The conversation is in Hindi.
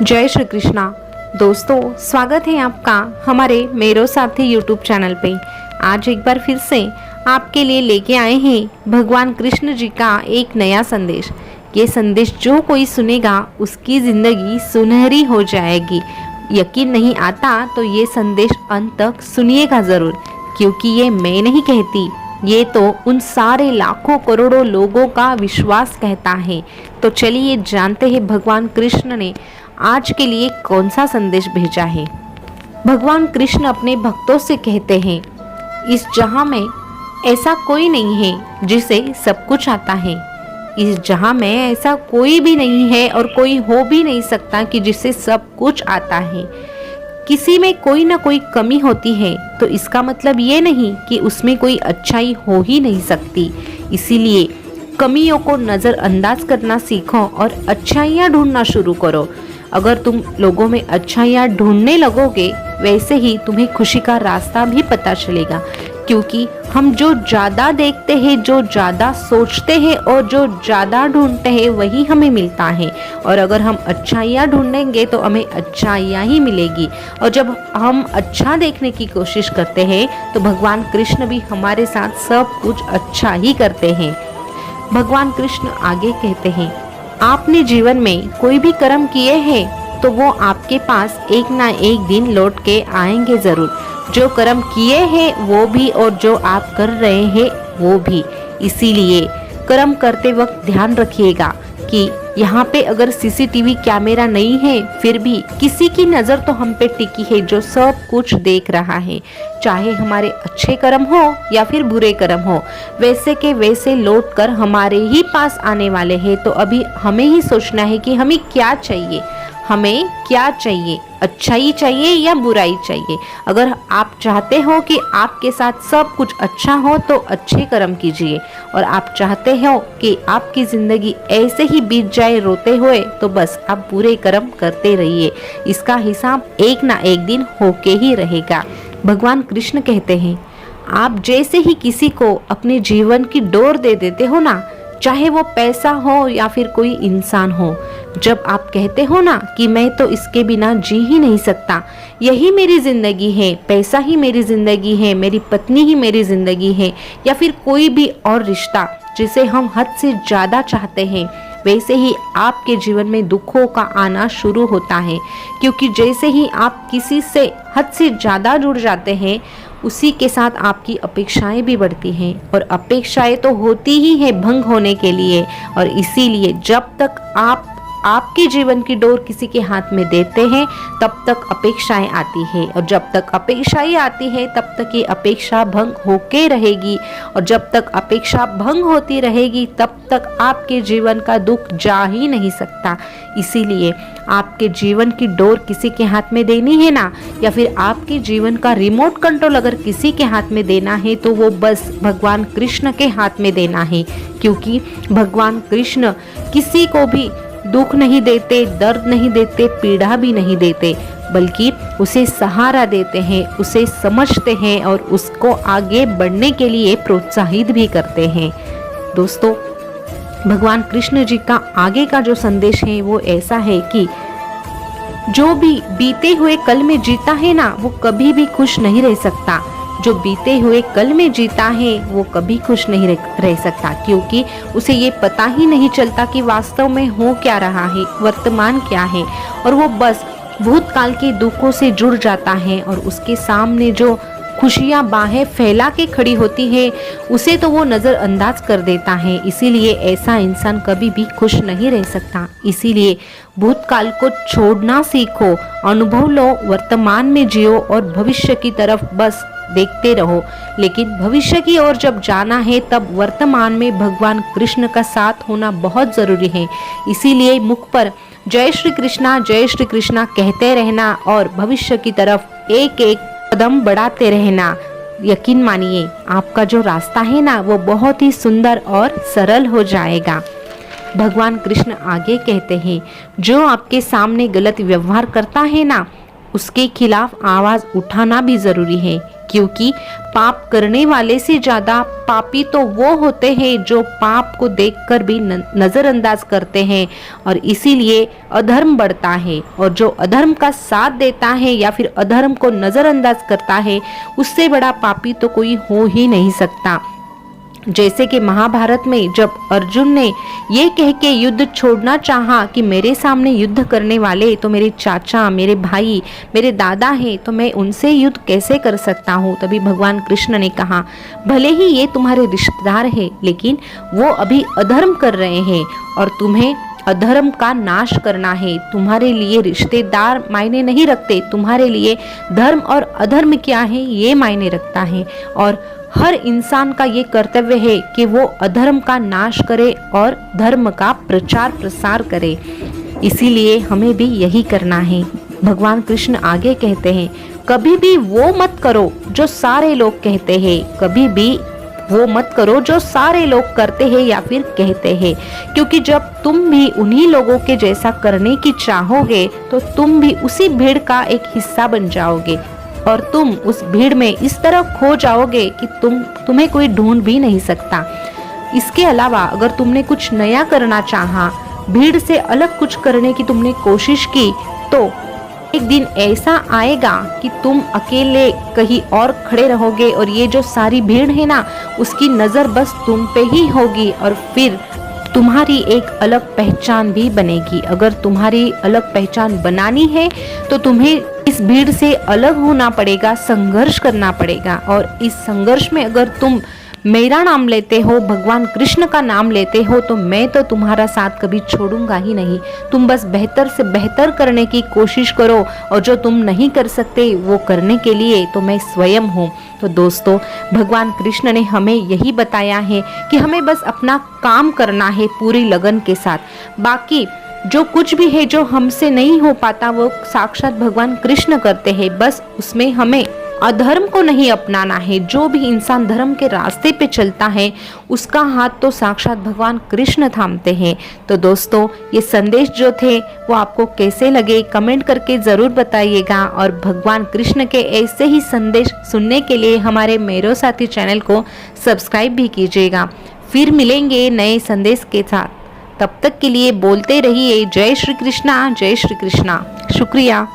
जय श्री कृष्णा। दोस्तों, स्वागत है आपका हमारे मेरो साथी यूट्यूब चैनल पे। आज एक बार फिर से आपके लिए लेके आए हैं भगवान कृष्ण जी का एक नया संदेश। ये संदेश जो कोई सुनेगा उसकी ज़िंदगी सुनहरी हो जाएगी। यकीन नहीं आता तो ये संदेश अंत तक सुनिएगा ज़रूर, क्योंकि ये मैं नहीं कहती, ये तो उन सारे लाखों करोड़ों लोगों का विश्वास कहता है। तो चलिए जानते हैं भगवान कृष्ण ने आज के लिए कौन सा संदेश भेजा है। भगवान कृष्ण अपने भक्तों से कहते हैं, इस जहां में ऐसा कोई नहीं है जिसे सब कुछ आता है। इस जहां में ऐसा कोई भी नहीं है और कोई हो भी नहीं सकता कि जिसे सब कुछ आता है। किसी में कोई ना कोई कमी होती है तो इसका मतलब ये नहीं कि उसमें कोई अच्छाई हो ही नहीं सकती। इसीलिए कमियों को नज़रअंदाज करना सीखो और अच्छाइयाँ ढूंढना शुरू करो। अगर तुम लोगों में अच्छाइयाँ ढूंढने लगोगे, वैसे ही तुम्हें खुशी का रास्ता भी पता चलेगा। क्योंकि हम जो ज़्यादा देखते हैं, जो ज़्यादा सोचते हैं और जो ज़्यादा ढूंढते हैं वही हमें मिलता है। और अगर हम अच्छाइयाँ ढूंढेंगे तो हमें अच्छाइयाँ ही मिलेगी। और जब हम अच्छा देखने की कोशिश करते हैं तो भगवान कृष्ण भी हमारे साथ सब कुछ अच्छा ही करते हैं। भगवान कृष्ण आगे कहते हैं, आपने जीवन में कोई भी कर्म किए हैं तो वो आपके पास एक ना एक दिन लौट के आएंगे ज़रूर। जो कर्म किए हैं वो भी और जो आप कर रहे हैं वो भी। इसीलिए कर्म करते वक्त ध्यान रखिएगा कि यहाँ पे अगर सीसीटीवी कैमरा नहीं है, फिर भी किसी की नज़र तो हम पे टिकी है जो सब कुछ देख रहा है। चाहे हमारे अच्छे कर्म हो या फिर बुरे कर्म हो, वैसे के वैसे लौट कर हमारे ही पास आने वाले हैं। तो अभी हमें ही सोचना है कि हमें क्या चाहिए, हमें क्या चाहिए, अच्छाई चाहिए या बुराई चाहिए। अगर आप चाहते हो कि आपके साथ सब कुछ अच्छा हो तो अच्छे कर्म कीजिए, और आप चाहते हो कि आपकी ज़िंदगी ऐसे ही बीत जाए रोते हुए, तो बस आप बुरे कर्म करते रहिए। इसका हिसाब एक ना एक दिन होके ही रहेगा। भगवान कृष्ण कहते हैं, आप जैसे ही किसी को अपने जीवन की डोर दे देते हो ना, चाहे वो पैसा हो या फिर कोई इंसान हो, जब आप कहते हो ना कि मैं तो इसके बिना जी ही नहीं सकता, यही मेरी ज़िंदगी है, पैसा ही मेरी ज़िंदगी है, मेरी पत्नी ही मेरी ज़िंदगी है, या फिर कोई भी और रिश्ता जिसे हम हद से ज़्यादा चाहते हैं, वैसे ही आपके जीवन में दुखों का आना शुरू होता है। क्योंकि जैसे ही आप किसी से हद से ज़्यादा जुड़ जाते हैं, उसी के साथ आपकी अपेक्षाएं भी बढ़ती हैं, और अपेक्षाएं तो होती ही है भंग होने के लिए। और इसीलिए जब तक आप आपके जीवन की डोर किसी के हाथ में देते हैं, तब तक अपेक्षाएं आती है, और जब तक अपेक्षाएं आती है तब तक ये अपेक्षा भंग होके रहेगी। और जब तक अपेक्षा भंग होती रहेगी तब तक आपके जीवन का दुख जा ही नहीं सकता। इसीलिए आपके जीवन की डोर किसी के हाथ में देनी है ना, या फिर आपके जीवन का रिमोट कंट्रोल अगर किसी के हाथ में देना है, तो वो बस भगवान कृष्ण के हाथ में देना है। क्योंकि भगवान कृष्ण किसी को भी दुख नहीं देते, दर्द नहीं देते, पीड़ा भी नहीं देते, बल्कि उसे सहारा देते हैं, उसे समझते हैं और उसको आगे बढ़ने के लिए प्रोत्साहित भी करते हैं। दोस्तों, भगवान कृष्ण जी का आगे का जो संदेश है वो ऐसा है कि जो भी बीते हुए कल में जीता है ना, वो कभी भी खुश नहीं रह सकता। जो बीते हुए कल में जीता है वो कभी खुश नहीं रह सकता, क्योंकि उसे ये पता ही नहीं चलता कि वास्तव में हो क्या रहा है, वर्तमान क्या है। और वो बस भूतकाल के दुखों से जुड़ जाता है, और उसके सामने जो खुशियाँ बाहें फैला के खड़ी होती है उसे तो वो नज़रअंदाज कर देता है। इसीलिए ऐसा इंसान कभी भी खुश नहीं रह सकता। इसीलिए भूतकाल को छोड़ना सीखो, अनुभव लो, वर्तमान में जियो और भविष्य की तरफ बस देखते रहो। लेकिन भविष्य की ओर जब जाना है तब वर्तमान में भगवान कृष्ण का साथ होना बहुत ज़रूरी है। इसीलिए मुख पर जय श्री कृष्णा कहते रहना और भविष्य की तरफ एक एक कदम बढ़ाते रहना। यकीन मानिए, आपका जो रास्ता है ना वो बहुत ही सुंदर और सरल हो जाएगा। भगवान कृष्ण आगे कहते हैं, जो आपके सामने गलत व्यवहार करता है ना, उसके खिलाफ आवाज उठाना भी जरूरी है, क्योंकि पाप करने वाले से ज्यादा पापी तो वो होते हैं जो पाप को देखकर भी नजरअंदाज करते हैं, और इसीलिए अधर्म बढ़ता है। और जो अधर्म का साथ देता है या फिर अधर्म को नजरअंदाज करता है, उससे बड़ा पापी तो कोई हो ही नहीं सकता। जैसे कि महाभारत में जब अर्जुन ने ये कह के युद्ध छोड़ना चाहा कि मेरे सामने युद्ध करने वाले तो मेरे चाचा, मेरे भाई, मेरे दादा हैं, तो मैं उनसे युद्ध कैसे कर सकता हूँ। तभी भगवान कृष्ण ने कहा, भले ही ये तुम्हारे रिश्तेदार हैं, लेकिन वो अभी अधर्म कर रहे हैं और तुम्हें अधर्म का नाश करना है। तुम्हारे लिए रिश्तेदार मायने नहीं रखते, तुम्हारे लिए धर्म और अधर्म क्या है ये मायने रखता है। और हर इंसान का ये कर्तव्य है कि वो अधर्म का नाश करे और धर्म का प्रचार प्रसार करे। इसीलिए हमें भी यही करना है। भगवान कृष्ण आगे कहते हैं, कभी भी वो मत करो जो सारे लोग कहते हैं, कभी भी वो मत करो जो सारे लोग करते हैं या फिर कहते हैं, क्योंकि जब तुम भी उन्हीं लोगों के जैसा करने की चाहोगे तो तुम भी उसी भीड़ का एक हिस्सा बन जाओगे और तुम उस भीड़ में इस तरह खो जाओगे कि तुम्हें कोई ढूंढ भी नहीं सकता। इसके अलावा अगर तुमने कुछ नया करना चाहा, भीड़ से अलग कुछ करने की तुमने कोशिश की, तो एक दिन ऐसा आएगा कि तुम अकेले कहीं और खड़े रहोगे और ये जो सारी भीड़ है ना, उसकी नजर बस तुम पे ही होगी और फिर तुम्हारी एक अलग पहचान भी बनेगी। अगर तुम्हारी अलग पहचान बनानी है तो तुम्हें इस भीड़ से अलग होना पड़ेगा, संघर्ष करना पड़ेगा। और इस संघर्ष में अगर तुम मेरा नाम लेते हो, भगवान कृष्ण का नाम लेते हो, तो मैं तो तुम्हारा साथ कभी छोड़ूंगा ही नहीं। तुम बस बेहतर से बेहतर करने की कोशिश करो और जो तुम नहीं कर सकते वो करने के लिए तो मैं स्वयं हूँ। तो दोस्तों, भगवान कृष्ण ने हमें यही बताया है कि हमें बस अपना काम करना है पूरी लगन के साथ। बाकी जो कुछ भी है जो हमसे नहीं हो पाता वो साक्षात भगवान कृष्ण करते हैं। बस उसमें हमें अधर्म को नहीं अपनाना है। जो भी इंसान धर्म के रास्ते पे चलता है उसका हाथ तो साक्षात भगवान कृष्ण थामते हैं। तो दोस्तों, ये संदेश जो थे वो आपको कैसे लगे कमेंट करके ज़रूर बताइएगा। और भगवान कृष्ण के ऐसे ही संदेश सुनने के लिए हमारे मेरो साथी चैनल को सब्सक्राइब भी कीजिएगा। फिर मिलेंगे नए संदेश के साथ। तब तक के लिए बोलते रहिए जय श्री कृष्णा, जय श्री कृष्णा। शुक्रिया।